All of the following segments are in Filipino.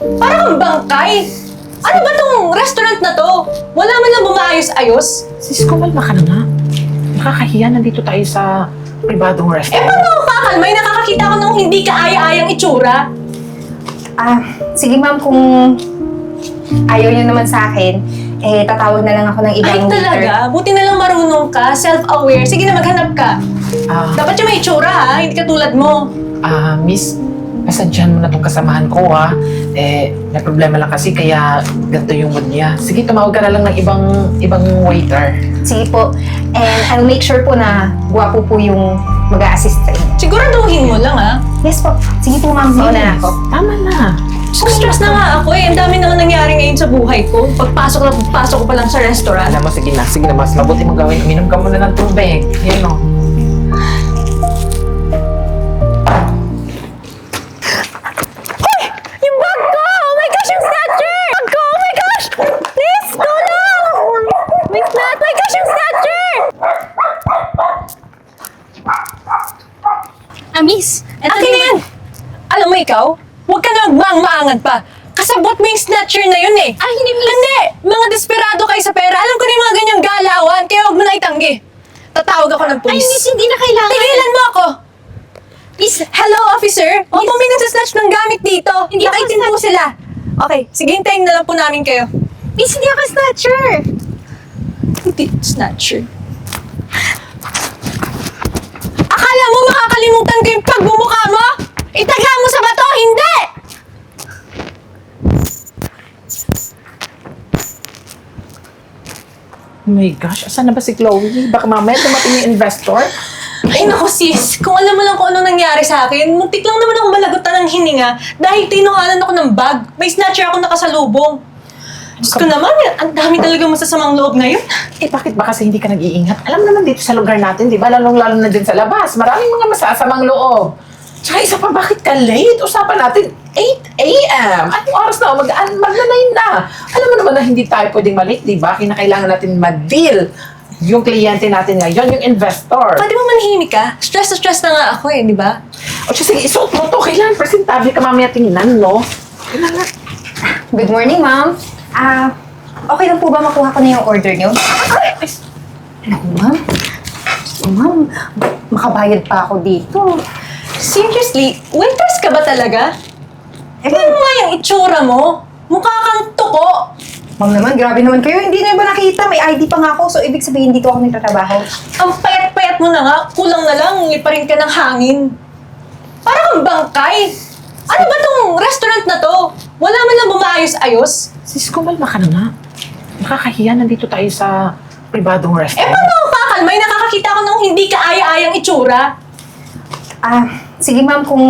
Parang bangkay! Ano ba tong restaurant na to? Wala man lang bumaayos-ayos? Sis, kumalma ka na nga. Nakakahiya, nandito tayo sa pribadong restaurant. Paano ako kakalmay? Nakakakita ko ng hindi kaaya-ayang itsura. Sige ma'am, kung ayaw niyo naman sa akin, tatawag na lang ako ng Ay, ibang waiter. talaga? Buti na lang marunong ka, self-aware. Sige na, maghanap ka. Dapat yung may itsura ha, hindi katulad mo. Miss, pasadyahan mo na tong kasamahan ko ha. May problema lang kasi kaya ganito yung mood niya. Sige, tumawag ka na lang ng ibang waiter. Sige po. And I'll make sure po na gwapo po yung mag-a-assist sa inyo. Siguraduhin mo lang ha. Yes po. Sige po ma'am, mauna na ako. Tama na. So, stress na nga ako eh. Ang dami na nangyari ngayon sa buhay ko. Pagpasok ko pa lang sa restaurant. Alam mo, sige na, mas mabuti mong gawin. Uminom ka muna ng tubig. Yan o. Yung bag ko! Oh my gosh, yung snatcher! Bag ko! Oh my gosh! Please, tulong! May snatch! Oh my gosh, yung snatcher! Miss, eto Akin na yan! Alam mo ikaw, huwag ka na magmaangad pa. Kasabot mo yung snatcher na yun eh. Ay, hindi, miss. Hindi! Mga desperado kayo sa pera. Alam ko na yung mga ganyang galawan, kaya huwag mo na itanggi. Tatawag ako ng Ay, police. miss, hindi na kailangan. Tigilan mo ako! Miss, Hello, officer? Opo, may nagsasnatch ng gamit dito. Hindi ako Nakaitin po sila. Okay, sige, hintayin na lang po namin kayo. miss, hindi ako snatcher. Hindi, snatcher. Akala mo makakalimutan ko yung pagbumukha mo? Itaga mo sa bato, hindi! Oh my gosh, asan na ba si Chloe? Baka mamaya dumating yung investor? Ay naku sis, kung alam mo lang kung ano nangyari sa akin, muntik lang naman ako malagutan ng hininga dahil tinuhanan ako ng bag. May snatcher ako nakasalubong. Diyos ko naman, ang dami talaga masasamang loob ngayon. Bakit ba kasi hindi ka nag-iingat? Alam naman dito sa lugar natin, di ba? Lalong-lalo na din sa labas. Maraming mga masasamang loob. Tsaka isa pa, bakit ka late? Usapan natin, 8 a.m. Anong oras na? Magna-9 na. Alam mo naman na hindi tayo pwedeng malate, di ba? Kinakailangan natin mag-deal yung kliyente natin ngayon, yung investor. Pwede mo manahimik ka? Stress na stress na nga ako eh, di ba? O siya, sige, isuot mo to. Kailangan presentable ka mamaya tingnan, no? Kailangan. Good morning ma'am. Okay lang po ba makuha ko na yung order niyo? Naku ma'am. Ma'am, makabayad pa ako dito. Seriously, waitress ka ba talaga? Tingnan mo nga yung itsura mo. Mukha kang tuko. Ma'am naman, grabe naman kayo. Hindi na ba nakita? May ID pa nga ako. So, ibig sabihin dito ako nagtatrabaho. Ang payat-payat mo na nga. Kulang na lang, liparin ka ng hangin. Parang kang bangkay. Ano ba tong restaurant na to? Wala man lang bumaayos-ayos? Sis, kumalma ka na nga. Nakakahiya, nandito tayo sa pribadong restaurant. Paano ako kakalmay? Nakakakita ko ng hindi kaaya-ayang itsura. Sige ma'am, kung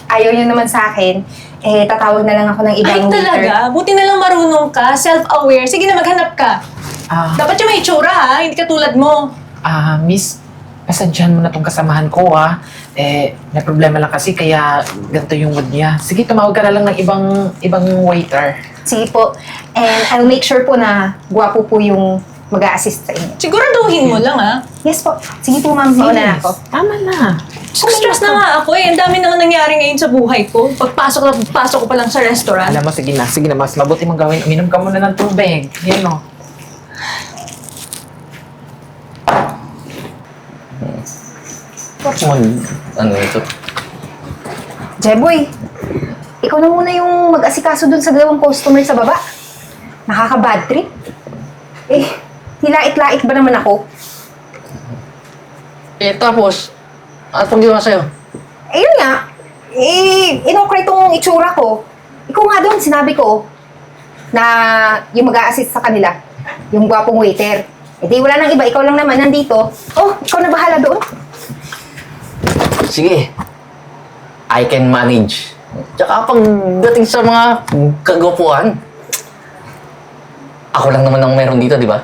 ayaw niyo naman sa akin, tatawag na lang ako ng Ay, ibang waiter. talaga? Buti na lang marunong ka, self-aware. Sige na, maghanap ka. Dapat yung may itsura ha, hindi katulad mo. Miss, pasadyahan mo na tong kasamahan ko ha. May problema lang kasi kaya ganito yung mood niya. Sige, tumawag ka na lang ng ibang waiter. Sige po. And I'll make sure po na gwapo po yung mag-a-assist sa inyo. Siguraduhin mo lang ha. Yes po. Sige po ma'am, mauna na ako. Tama na. So, stress na nga ako eh. Ang dami na nangyari ngayon sa buhay ko. Pagpasok ko pa lang sa restaurant. Alam mo, sige na, mas mabuti mong gawin. Uminom ka muna ng tubig. Yan o. Ano ito? Jeboy, ikaw na muna yung mag-asikaso dun sa dalawang customer sa baba. Nakaka-bad trip. Nilait-lait ba naman ako? Tapos, ano pang ginawa sa'yo? Ayun nga. Inokray tong itsura ko. Ikaw nga doon, sinabi ko na yung mag-a-assist sa kanila, yung gwapong waiter. Di wala nang iba, ikaw lang naman nandito. Oh, ikaw na bahala doon. Sige. I can manage. Tsaka pagdating sa mga kagwapuan, ako lang naman ang meron dito, di ba?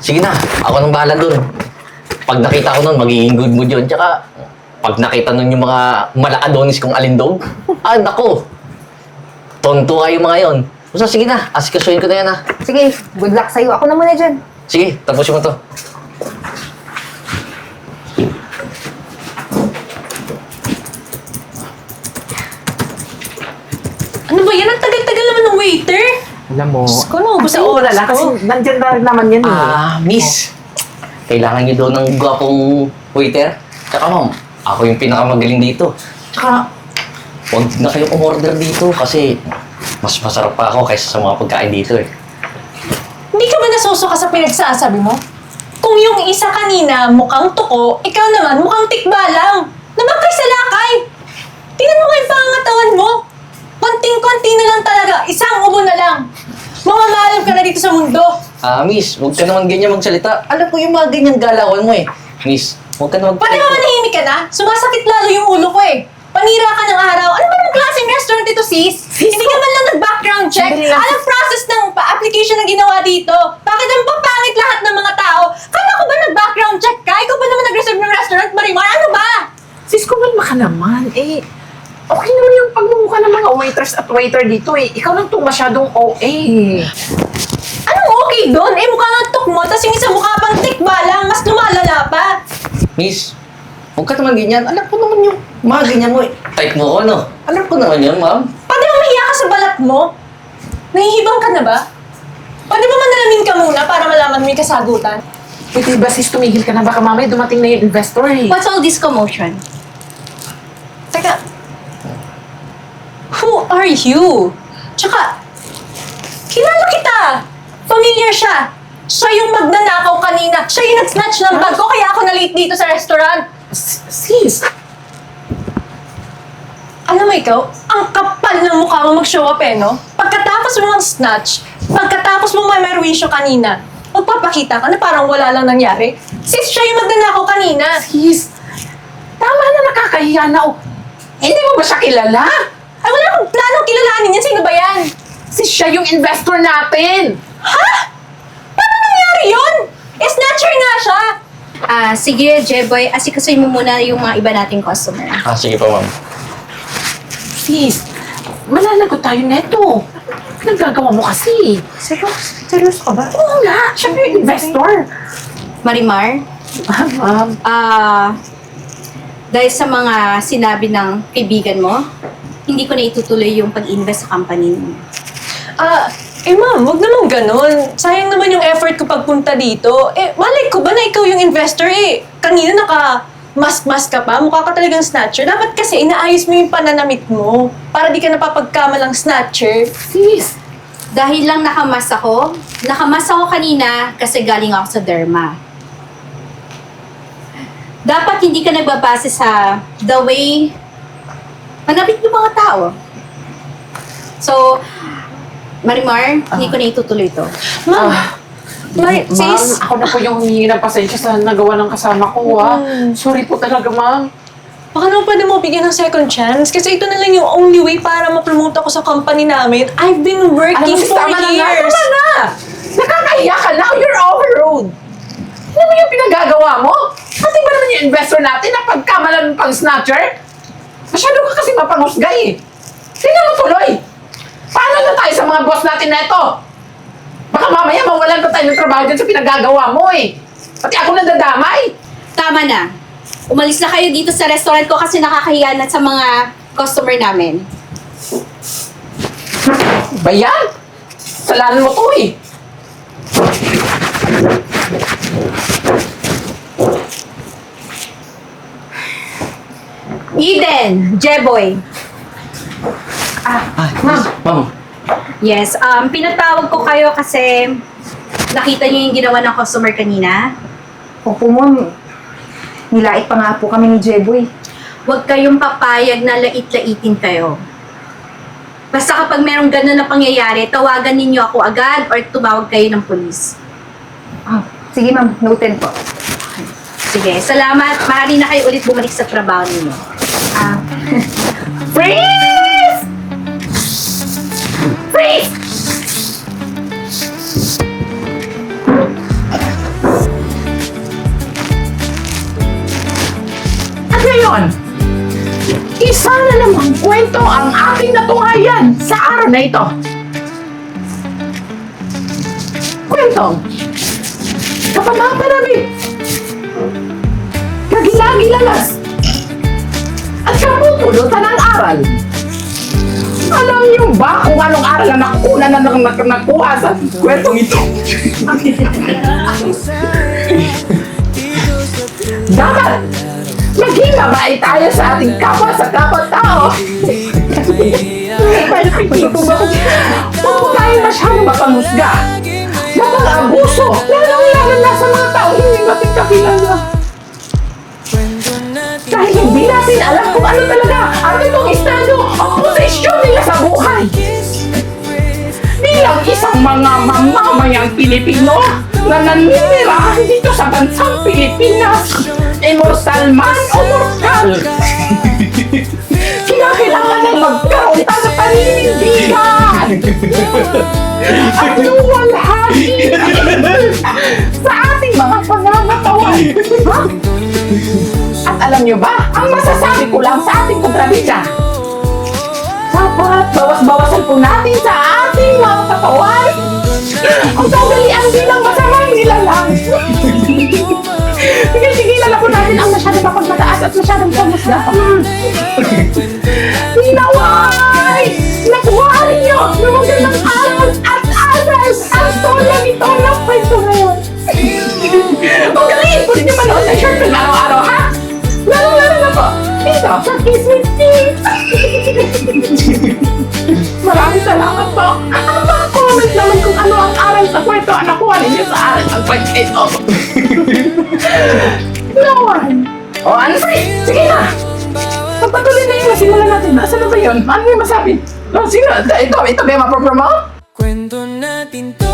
Sige na, ako nang bahala dun. Pag nakita ko nun, magiging good mood yun. Tsaka, pag nakita nun yung mga malaadonis kong alindog, nako. Tontuwa yung mga yon. Basta sige na, asikasuhin ko na yan ha. Sige, good luck sa'yo. Ako na muna dyan. Sige, tapusin mo to. Alam mo, Diyos ko, naubos ang antayin mo na oras lang ko. kasi nandyan na naman yan eh. Miss. Kailangan niyo daw ng gwapong waiter. Tsaka ma'am, ako yung pinakamagaling dito. Tsaka, huwag na kayong umorder dito kasi mas masarap pa ako kaysa sa mga pagkain dito eh. Hindi ka ba nasusuka sa pinagsasabi mo? Kung yung isa kanina mukhang tuko, ikaw naman mukhang tikbalang. Nabangkay sa lakay. Tingnan mo nga yung pangangatawan mo. Konting-konti na lang talaga. Isang ubo na lang. Mamamalab ka na dito sa mundo. Miss, huwag ka naman ganyan magsalita. Alam ko yung mga ganyang galawan mo eh. Miss, huwag ka naman Pwede ba manahimik ka na? Sumasakit lalo yung ulo ko eh. Panira ka ng araw. Ano ba namang klaseng restaurant ito, sis? Hindi ka man lang nag-background check. Sandali lang, Anong process ng application na ginawa dito? Bakit ang papangit lahat ng mga tao? Kala ko ba nag-background check ka? Ikaw ba naman nag-reserve ng restaurant, Marimar? Ano ba? Sis, kumalma ka naman. Eh, okay naman yung pagmumukha ng mga waiters at waiter dito eh. Ikaw lang itong masyadong OA. Anong okay doon? Eh, mukha nga tok mo, tapos yung isa mukha pang tikbalang, mas lumalala pa. Miss, huwag ka naman ganyan. Alam ko naman yung mga ganyan mo eh. Type mo ko, ano? Alam ko naman yan, ma'am. Pwede ba mahiya ka sa balat mo? Nahihibang ka na ba? Pwede ba manalamin ka muna para malaman mo yung kasagutan? Pwede ba sis, tumigil ka na? Baka mamaya dumating na yung investor eh. What's all this commotion? Teka, who are you? Tsaka, kilala kita. Familiar siya. Siya yung magnanakaw kanina. Siya yung nag-snatch ng bag ko, kaya ako na-late dito sa restaurant. Sis, Alam mo ikaw, ang kapal ng mukha mo mag-show up eh, no? Pagkatapos mo ng snatch, pagkatapos mo may merwisyo kanina, magpapakita ka na parang wala lang nangyari. Sis, siya yung magnanakaw kanina. sis, tama na nakakahiya na. Oh. Hindi mo ba siya kilala? Ay, wala akong planong kilalanin yan. Sino ba yan? Sis, siya yung investor natin. Ha? Paano nangyari yun? Snatcher nga siya. Sige, Jeboy, asikasuin mo muna yung mga iba nating customer. Sige pa, ma'am. Sis, malalagot tayo neto. Nagagawa mo kasi. Seryoso ka ba? Oo nga, siya yung investor. Marimar, Ma'am, dahil sa mga sinabi ng kaibigan mo, hindi ko na itutuloy yung pag-invest sa company mo. Ma'am, wag naman ganun. Sayang naman yung effort ko pagpunta dito. Malay ko ba na ikaw yung investor eh? Kanina naka-mask ka pa, mukha ka talagang snatcher. Dapat kasi inaayos mo yung pananamit mo para di ka napapagkamalang snatcher. sis, Dahil lang nakamas ako kanina kasi galing ako sa derma. Dapat hindi ka nagbabase sa the way manapit yung mga tao. So, Marimar, hindi ko na itutuloy to. Ma'am, ma'am, sis. ako na po yung humingi ng pasensya sa nagawa ng kasama ko, ha. Sorry po talaga, ma'am. Baka naman pwede mo bigyan ng second chance kasi ito na lang yung only way para ma-promote ako sa company namin. I've been Alam working mo, sis, for tama na nga. years. Tama na. Nakakahiya ka now. You're overruled. Ano mo yung pinagagawa mo? Pati ba naman yung investor natin na pagkamalan pang snatcher? Masyado ka kasi mapangusgay eh. Tingnan mo tuloy. Paano na tayo sa mga boss natin na ito? Baka mamaya mawalan pa tayo ng trabaho dyan sa pinagagawa mo eh. Pati ako nadadamay. Tama na. Umalis na kayo dito sa restaurant ko kasi nakakahiya na sa mga customer namin. Ba yan? Salanan mo to eh. Eden, Jeboy. Ma'am. Yes, pinatawag ko kayo kasi nakita niyo yung ginawa ng customer kanina. Opo, ma'am. Nilait pa nga po kami ni Jeboy. Huwag kayong papayag na lait-laitin kayo. Basta kapag merong ganun na pangyayari, tawagan ninyo ako agad or tumawag kayo ng polis. Sige, ma'am. Noted po. Sige, salamat. Maaari na kayo ulit bumalik sa trabaho ninyo. Freeze! Freeze! At ngayon, isa na namang kwento ang ating natunghayan sa araw na ito. Kwentong kapanapanabik, kagilagilalas, at kapupulutan ng aral. Alam niyo ba kung anong aral na nakuha sa kwentong ito? Dapat maging mabait tayo sa ating kapwa sa kapwa-tao. Huwag po tayo masyadong mapanghusga. Mapang-abuso. Lalo na sa mga tao hindi natin kakilala. Dahil hindi natin alam kung ano talaga ang itong estado ang posisyon nila sa buhay. Bilang isang mga mamamayang Pilipino na naninirahan dito sa bansang Pilipinas, immortal man o mortal. Kailangan nang magkaroon tayo sa paninindigan at luwalhati sa ating mga pangangatawan. Ha? At alam niyo ba, ang masasabi ko lang sa ating kontrabida, dapat bawas-bawasan po natin sa ating mga katawan ang kagalian bilang masamang nilalang. Tigilan na po natin ang masyadong mapagmataas at masyadong pamusga. Hinaway! Nakuhaan niyo ng magandang araw at aral ang storya nito ng kwento ngayon. Magaling po ninyo manood ng short film araw-araw, ha? Lalo-lalo na po dito sa Kiss with Tea. Maraming salamat po. Ang mga comment naman kung ano ang aral sa kwento ang nakuha ninyo sa aral ang kwento ito. No one. O, ano pa? Sige na. Pagpatuloy na yung masimulan natin. Nasaan na ba yun? Ano yung masabi? No, sige na. Ito ba yung mapropromote? Kwento natin to